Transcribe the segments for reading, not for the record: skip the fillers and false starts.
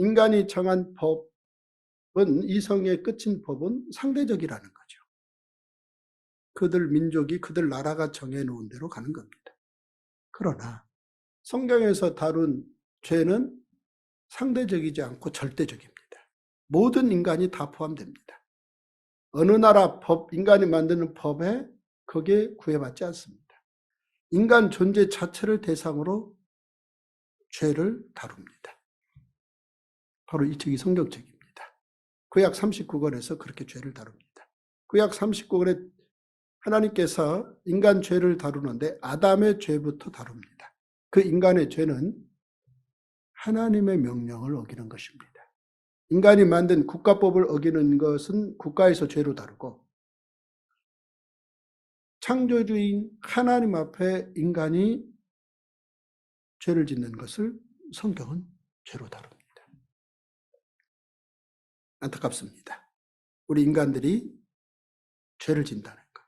인간이 정한 법은, 이성의 끝인 법은 상대적이라는 거죠. 그들 민족이, 그들 나라가 정해놓은 대로 가는 겁니다. 그러나 성경에서 다룬 죄는 상대적이지 않고 절대적입니다. 모든 인간이 다 포함됩니다. 어느 나라 법, 인간이 만드는 법에 거기에 구애받지 않습니다. 인간 존재 자체를 대상으로 죄를 다룹니다. 바로 이 책이 성경책입니다. 구약 39권에서 그렇게 죄를 다룹니다. 구약 39권에 하나님께서 인간 죄를 다루는데 아담의 죄부터 다룹니다. 그 인간의 죄는 하나님의 명령을 어기는 것입니다. 인간이 만든 국가법을 어기는 것은 국가에서 죄로 다루고, 창조주인 하나님 앞에 인간이 죄를 짓는 것을 성경은 죄로 다룹니다. 안타깝습니다. 우리 인간들이 죄를 짓는다는 것.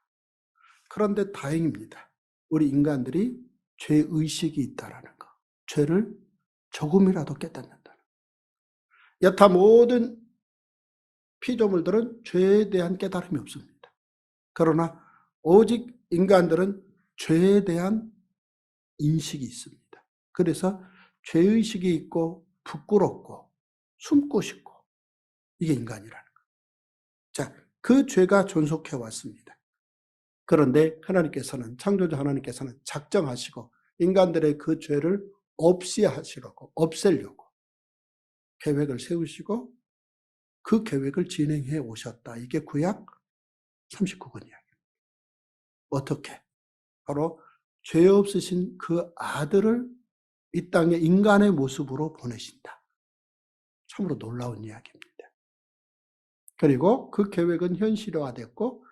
그런데 다행입니다. 우리 인간들이 죄의식이 있다라는 것. 죄를 조금이라도 깨닫는다는 것. 여타 모든 피조물들은 죄에 대한 깨달음이 없습니다. 그러나 오직 인간들은 죄에 대한 인식이 있습니다. 그래서 죄의식이 있고 부끄럽고 숨고 싶고, 이게 인간이라는 거예요. 자, 그 죄가 존속해 왔습니다. 그런데 하나님께서는, 창조주 하나님께서는 작정하시고 인간들의 그 죄를 없이 하시려고, 없애려고 계획을 세우시고 그 계획을 진행해 오셨다. 이게 구약 39권 이야기입니다. 어떻게? 바로 죄 없으신 그 아들을 이 땅에 인간의 모습으로 보내신다. 참으로 놀라운 이야기입니다. 그리고 그 계획은 현실화됐고,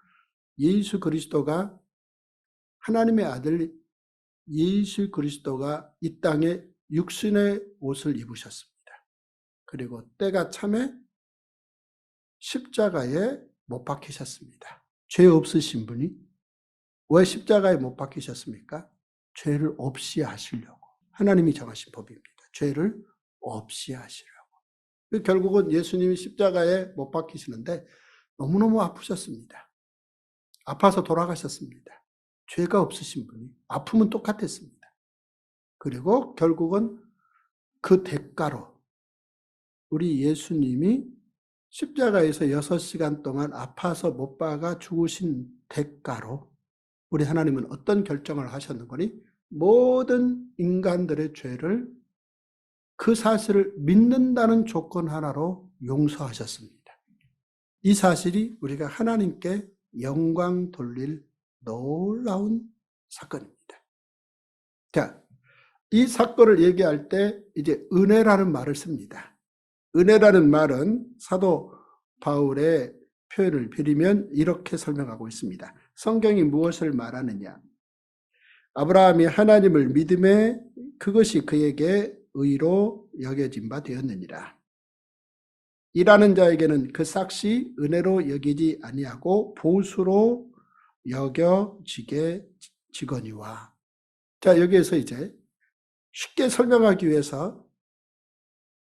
예수 그리스도가, 하나님의 아들 예수 그리스도가 이 땅에 육신의 옷을 입으셨습니다. 그리고 때가 참에 십자가에 못 박히셨습니다. 죄 없으신 분이 왜 십자가에 못 박히셨습니까? 죄를 없이 하시려고. 하나님이 정하신 법입니다. 죄를 없이 하시려고. 결국은 예수님이 십자가에 못 박히시는데 너무너무 아프셨습니다. 아파서 돌아가셨습니다. 죄가 없으신 분이 아픔은 똑같았습니다. 그리고 결국은 그 대가로 우리 예수님이 십자가에서 6시간 동안 아파서 못 박아 죽으신 대가로 우리 하나님은 어떤 결정을 하셨는 거니? 모든 인간들의 죄를, 그 사실을 믿는다는 조건 하나로 용서하셨습니다. 이 사실이 우리가 하나님께 영광 돌릴 놀라운 사건입니다. 자, 이 사건을 얘기할 때 이제 은혜라는 말을 씁니다. 은혜라는 말은 사도 바울의 표현을 빌리면 이렇게 설명하고 있습니다. 성경이 무엇을 말하느냐? 아브라함이 하나님을 믿음에 그것이 그에게 의로 여겨진 바 되었느니라. 일하는 자에게는 그 삭시 은혜로 여기지 아니하고 보수로 여겨지게 지거니와. 자, 여기에서 이제 쉽게 설명하기 위해서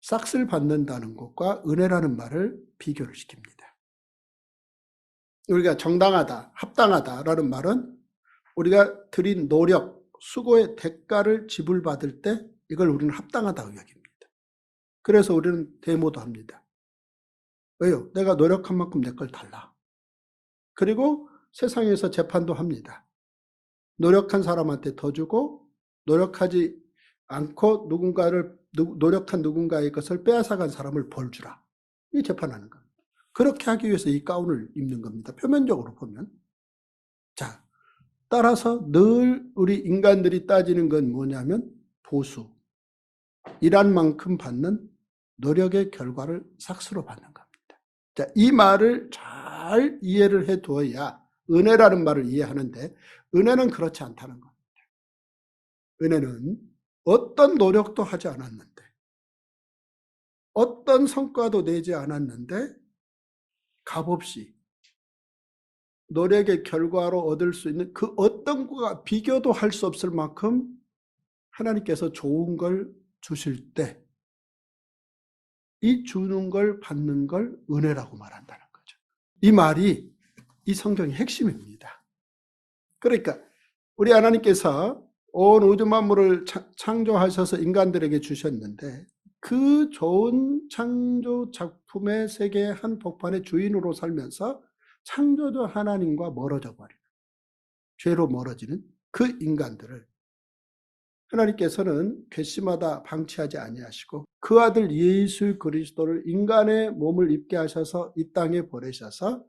삭스를 받는다는 것과 은혜라는 말을 비교를 시킵니다. 우리가 정당하다, 합당하다라는 말은 우리가 들인 노력, 수고의 대가를 지불받을 때 이걸 우리는 합당하다고 여깁니다. 그래서 우리는 데모도 합니다. 왜요? 내가 노력한 만큼 내 걸 달라. 그리고 세상에서 재판도 합니다. 노력한 사람한테 더 주고 노력하지 않고 노력한 누군가의 것을 빼앗아간 사람을 벌 주라. 이 재판하는 겁니다. 그렇게 하기 위해서 이 가운을 입는 겁니다. 표면적으로 보면. 자, 따라서 늘 우리 인간들이 따지는 건 뭐냐면 보수. 일한 만큼 받는 노력의 결과를 삭스로 받는 겁니다. 자, 이 말을 잘 이해를 해 두어야 은혜라는 말을 이해하는데, 은혜는 그렇지 않다는 겁니다. 은혜는 어떤 노력도 하지 않았는데, 어떤 성과도 내지 않았는데 값없이 노력의 결과로 얻을 수 있는 그 어떤 것과 비교도 할 수 없을 만큼 하나님께서 좋은 걸 주실 때 이 주는 걸 받는 걸 은혜라고 말한다는 거죠. 이 말이 이 성경의 핵심입니다. 그러니까 우리 하나님께서 온 우주 만물을 창조하셔서 인간들에게 주셨는데 그 좋은 창조 작품의 세계의 한 복판의 주인으로 살면서 창조주 하나님과 멀어져 버리는, 죄로 멀어지는 그 인간들을 하나님께서는 괘씸하다 방치하지 아니하시고 그 아들 예수 그리스도를 인간의 몸을 입게 하셔서 이 땅에 보내셔서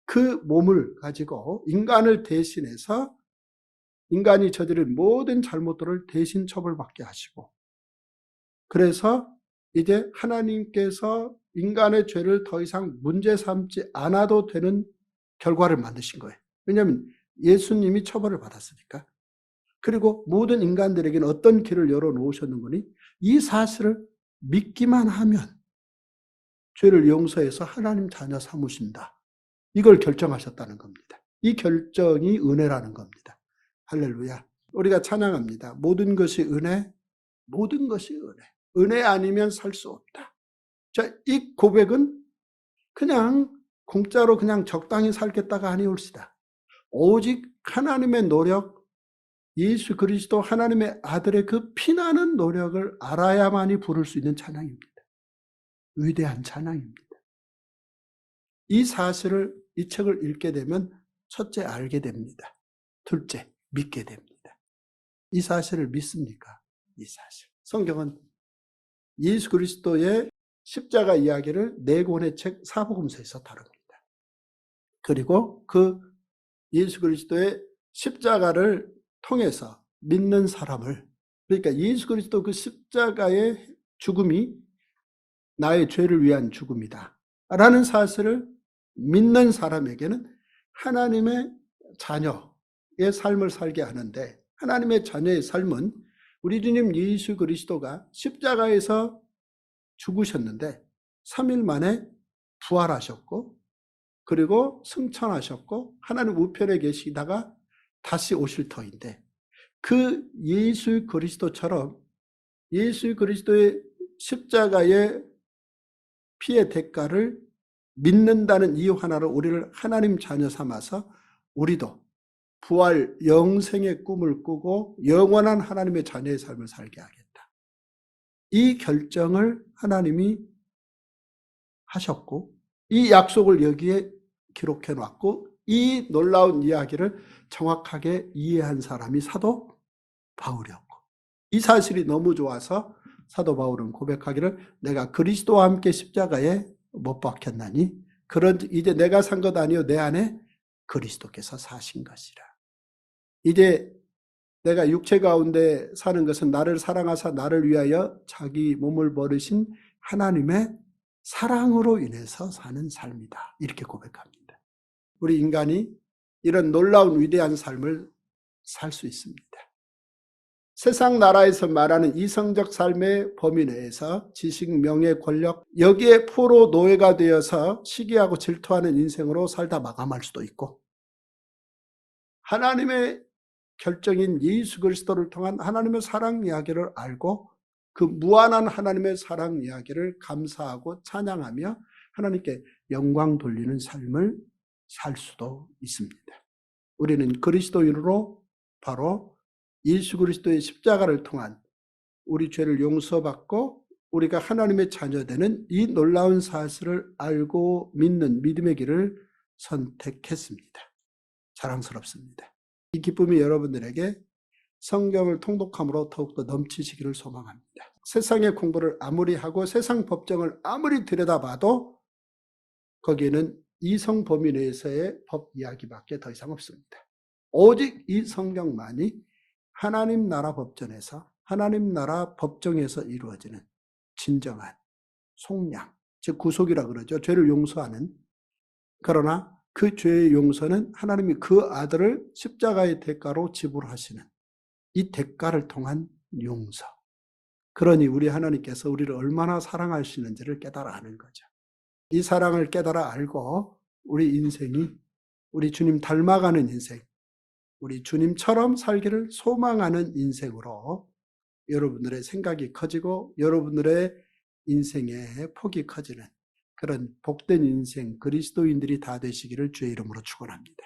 그 몸을 가지고 인간을 대신해서 인간이 저지른 모든 잘못들을 대신 처벌받게 하시고, 그래서 이제 하나님께서 인간의 죄를 더 이상 문제 삼지 않아도 되는 결과를 만드신 거예요. 왜냐하면 예수님이 처벌을 받았으니까. 그리고 모든 인간들에게는 어떤 길을 열어놓으셨는거니 이 사실을 믿기만 하면 죄를 용서해서 하나님 자녀 삼으신다. 이걸 결정하셨다는 겁니다. 이 결정이 은혜라는 겁니다. 할렐루야. 우리가 찬양합니다. 모든 것이 은혜, 모든 것이 은혜. 은혜 아니면 살 수 없다. 자, 이 고백은 그냥 공짜로 그냥 적당히 살겠다가 아니올시다. 오직 하나님의 노력, 예수 그리스도 하나님의 아들의 그 피나는 노력을 알아야만이 부를 수 있는 찬양입니다. 위대한 찬양입니다. 이 사실을, 이 책을 읽게 되면 첫째 알게 됩니다. 둘째 믿게 됩니다. 이 사실을 믿습니까? 이 사실. 성경은 예수 그리스도의 십자가 이야기를 4권의 책 사복음서에서 다룹니다. 그리고 그 예수 그리스도의 십자가를 통해서 믿는 사람을, 그러니까 예수 그리스도 그 십자가의 죽음이 나의 죄를 위한 죽음이다 라는 사실을 믿는 사람에게는 하나님의 자녀의 삶을 살게 하는데, 하나님의 자녀의 삶은 우리 주님 예수 그리스도가 십자가에서 죽으셨는데 3일 만에 부활하셨고, 그리고 승천하셨고 하나님 우편에 계시다가 다시 오실 터인데, 그 예수 그리스도처럼 예수 그리스도의 십자가의 피의 대가를 믿는다는 이유 하나로 우리를 하나님 자녀 삼아서 우리도 부활 영생의 꿈을 꾸고 영원한 하나님의 자녀의 삶을 살게 하겠다. 이 결정을 하나님이 하셨고 이 약속을 여기에 기록해 놨고 이 놀라운 이야기를 정확하게 이해한 사람이 사도 바울이었고, 이 사실이 너무 좋아서 사도 바울은 고백하기를 내가 그리스도와 함께 십자가에 못 박혔나니 그런 이제 내가 산 것 아니요 내 안에 그리스도께서 사신 것이라. 이제 내가 육체 가운데 사는 것은 나를 사랑하사 나를 위하여 자기 몸을 버리신 하나님의 사랑으로 인해서 사는 삶이다. 이렇게 고백합니다. 우리 인간이 이런 놀라운 위대한 삶을 살 수 있습니다. 세상 나라에서 말하는 이성적 삶의 범위 내에서 지식, 명예, 권력, 여기에 포로 노예가 되어서 시기하고 질투하는 인생으로 살다 마감할 수도 있고, 하나님의 결정인 예수 그리스도를 통한 하나님의 사랑 이야기를 알고 그 무한한 하나님의 사랑 이야기를 감사하고 찬양하며 하나님께 영광 돌리는 삶을 살 수도 있습니다. 우리는 그리스도인으로 바로 예수 그리스도의 십자가를 통한 우리 죄를 용서받고 우리가 하나님의 자녀되는 이 놀라운 사실을 알고 믿는 믿음의 길을 선택했습니다. 자랑스럽습니다. 이 기쁨이 여러분들에게 성경을 통독함으로 더욱더 넘치시기를 소망합니다. 세상의 공부를 아무리 하고 세상 법정을 아무리 들여다봐도 거기에는 이성 범위 내에서의 법 이야기밖에 더 이상 없습니다. 오직 이 성경만이 하나님 나라 법전에서, 하나님 나라 법정에서 이루어지는 진정한 속량, 즉 구속이라 그러죠. 죄를 용서하는. 그러나 그 죄의 용서는 하나님이 그 아들을 십자가의 대가로 지불하시는 이 대가를 통한 용서. 그러니 우리 하나님께서 우리를 얼마나 사랑하시는지를 깨달아 아는 거죠. 이 사랑을 깨달아 알고 우리 인생이 우리 주님 닮아가는 인생, 우리 주님처럼 살기를 소망하는 인생으로 여러분들의 생각이 커지고 여러분들의 인생의 폭이 커지는 그런 복된 인생 그리스도인들이 다 되시기를 주의 이름으로 축원합니다.